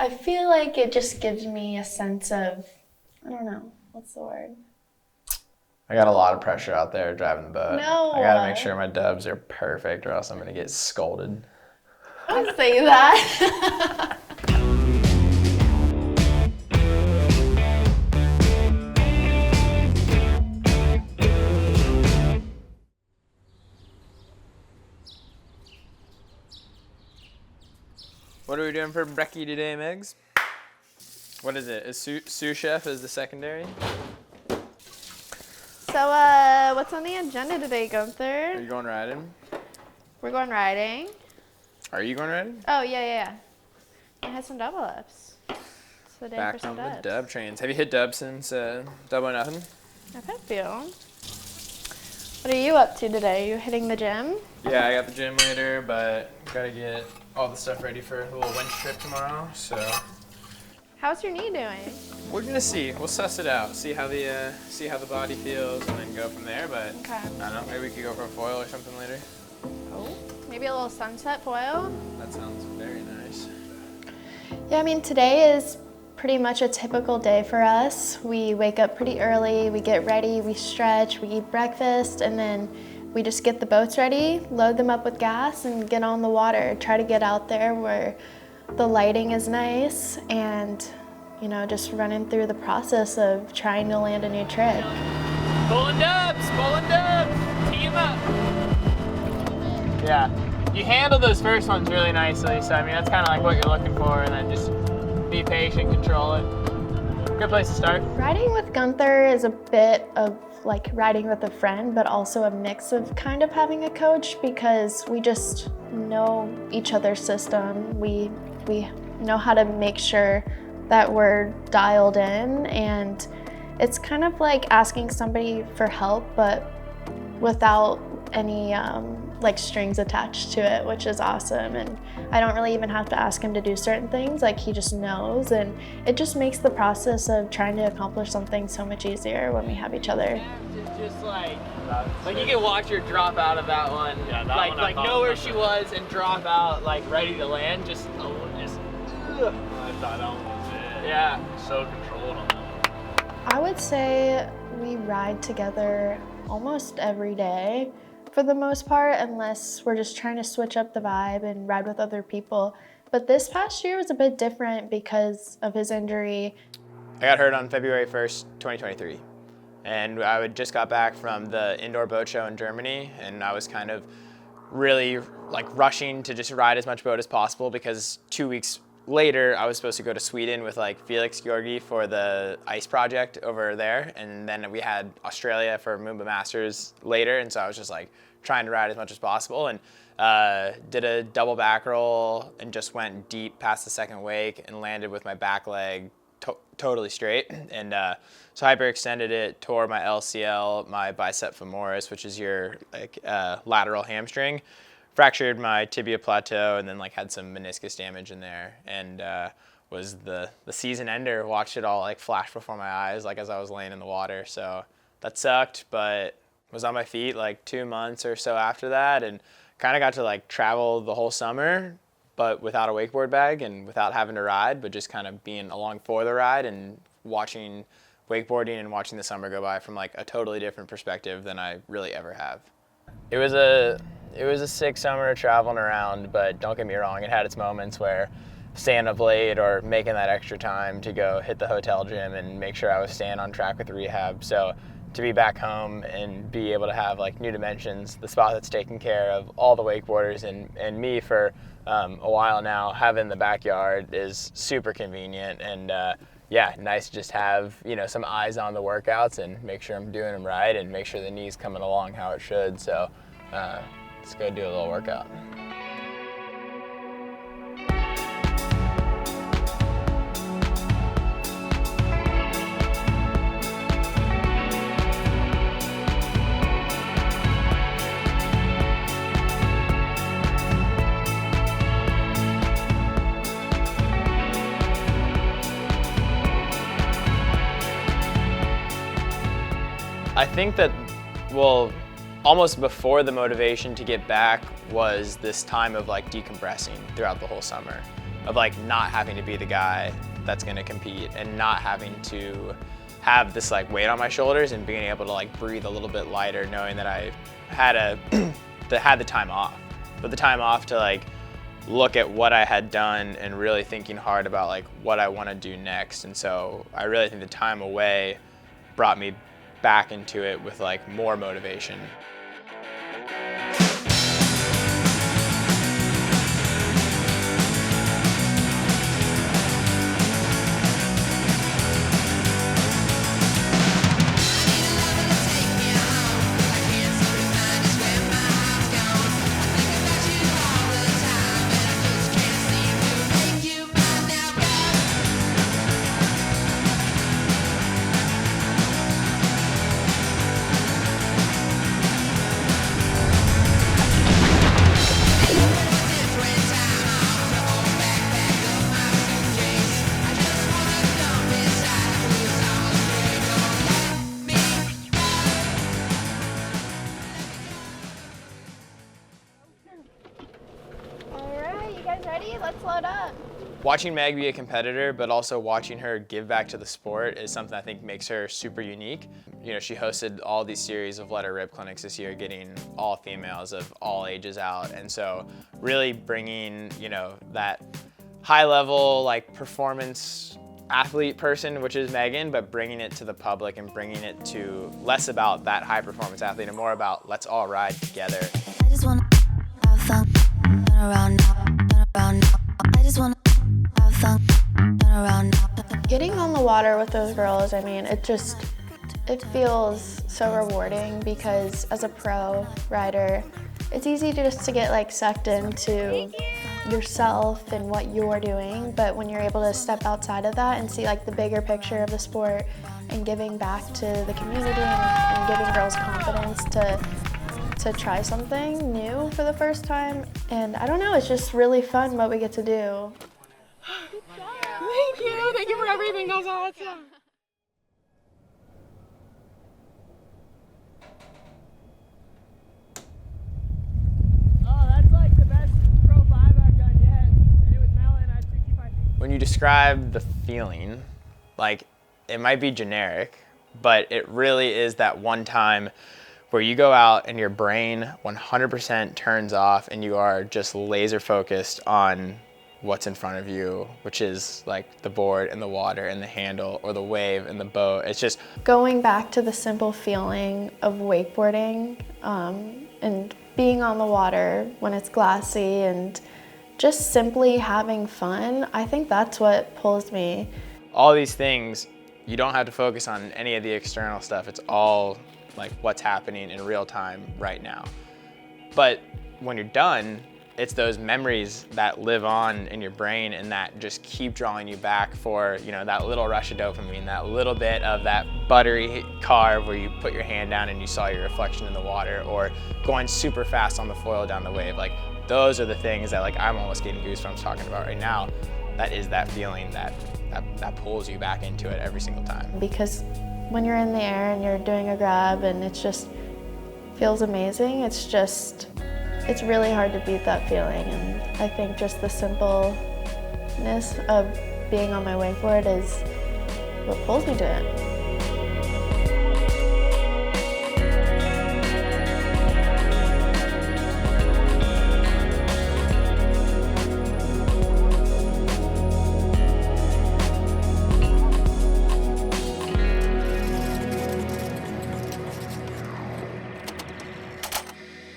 I feel like it just gives me a sense of, I don't know, what's the word? I got a lot of pressure out there driving the boat. No. I gotta make sure my dubs are perfect or else I'm gonna get scolded. Don't say that. What are we doing for brekkie today, Megs? What is it? Is sous chef is the secondary? So, what's on the agenda today, Guenther? Are you going riding? We're going riding. Are you going riding? Oh, yeah. I had some double ups. It's the day for Back some on the dubs. dub trains. Have you hit dub since double or nothing? I've had a few. What are you up to today? You hitting the gym? Yeah, I got the gym later, but gotta get all the stuff ready for a little winch trip tomorrow, so. How's your knee doing? We're gonna see. We'll suss it out. See how the body feels, and then go from there. But Okay. I don't know. Maybe we could go for a foil or something later. Oh, maybe a little sunset foil? That sounds very nice. Yeah, I mean, today is pretty much a typical day for us. We wake up pretty early, we get ready, we stretch, we eat breakfast, and then we just get the boats ready, load them up with gas, and get on the water. Try to get out there where the lighting is nice and, just running through the process of trying to land a new trick. Pulling dubs, team up. Yeah, you handle those first ones really nicely, so I mean that's kind of like what you're looking for, and then just be patient, control it. Good place to start. Riding with Guenther is a bit of like riding with a friend, but also a mix of kind of having a coach because we just know each other's system. We know how to make sure that we're dialed in, and it's kind of like asking somebody for help, but without any strings attached to it, which is awesome. And I don't really even have to ask him to do certain things, like he just knows, and it just makes the process of trying to accomplish something so much easier when we have each other. Just like you can watch her drop out of that one, yeah, like know where she was and drop out, like ready to land. I thought that one was it. Yeah, so controlled on that one. I would say we ride together almost every day for the most part, unless we're just trying to switch up the vibe and ride with other people. But this past year was a bit different because of his injury. I got hurt on February 1st, 2023. And I just got back from the indoor boat show in Germany, and I was kind of really rushing to just ride as much boat as possible because 2 weeks later I was supposed to go to Sweden with Felix Georgi for the ice project over there, and then we had Australia for Moomba Masters later, and so I was just trying to ride as much as possible, and did a double back roll and just went deep past the second wake and landed with my back leg totally straight, and so hyperextended it, tore my LCL, my bicep femoris, which is your lateral hamstring, fractured my tibia plateau, and then had some meniscus damage in there, and was the season ender. Watched it all flash before my eyes as I was laying in the water. So that sucked, but was on my feet 2 months or so after that, and kind of got to travel the whole summer, but without a wakeboard bag and without having to ride, but just kind of being along for the ride and watching wakeboarding and watching the summer go by from a totally different perspective than I really ever have. It was a sick summer traveling around, but don't get me wrong, it had its moments where staying up late or making that extra time to go hit the hotel gym and make sure I was staying on track with rehab. So to be back home and be able to have New Dimensions, the spot that's taking care of all the wakeboarders and me for a while now, having the backyard is super convenient, and yeah, nice to just have some eyes on the workouts and make sure I'm doing them right and make sure the knee's coming along how it should. So let's go do a little workout. I think that, well, almost before the motivation to get back was this time of like decompressing throughout the whole summer, of like not having to be the guy that's gonna compete and not having to have this like weight on my shoulders and being able to like breathe a little bit lighter, knowing that I had the time off. But the time off to like look at what I had done and really thinking hard about like what I want to do next. And so I really think the time away brought me back into it with like more motivation. Let's load up. Watching Meg be a competitor, but also watching her give back to the sport is something I think makes her super unique. You know, she hosted all these series of Let Her Rip clinics this year, getting all females of all ages out. And so really bringing, you know, that high level, like performance athlete person, which is Megan, but bringing it to the public and bringing it to less about that high performance athlete and more about let's all ride together. I just wanna have fun, turn around now, turn around now. I just wanna have fun, turn around now. Getting on the water with those girls, I mean, it feels so rewarding because as a pro rider, it's easy to get like sucked into yourself and what you're doing, but when you're able to step outside of that and see like the bigger picture of the sport and giving back to the community and giving girls confidence to try something new for the first time. And I don't know, it's just really fun what we get to do. Thank you for everything, that was awesome. Oh, that's like the best Pro 5 I've done yet, and it was Mellon at 65 feet. When you describe the feeling, like it might be generic, but it really is that one time where you go out and your brain 100% turns off and you are just laser focused on what's in front of you, which is like the board and the water and the handle or the wave and the boat. It's just going back to the simple feeling of wakeboarding and being on the water when it's glassy and just simply having fun. I think that's what pulls me. all these things, you don't have to focus on any of the external stuff. It's all like what's happening in real time right now. But when you're done, it's those memories that live on in your brain and that just keep drawing you back for, you know, that little rush of dopamine, that little bit of that buttery car where you put your hand down and you saw your reflection in the water, or going super fast on the foil down the wave. Like, those are the things that, like, I'm almost getting goosebumps talking about right now. That is that feeling that pulls you back into it every single time. Because when you're in the air and you're doing a grab and it just feels amazing, it's really hard to beat that feeling. And I think just the simpleness of being on my wakeboard is what pulls me to it.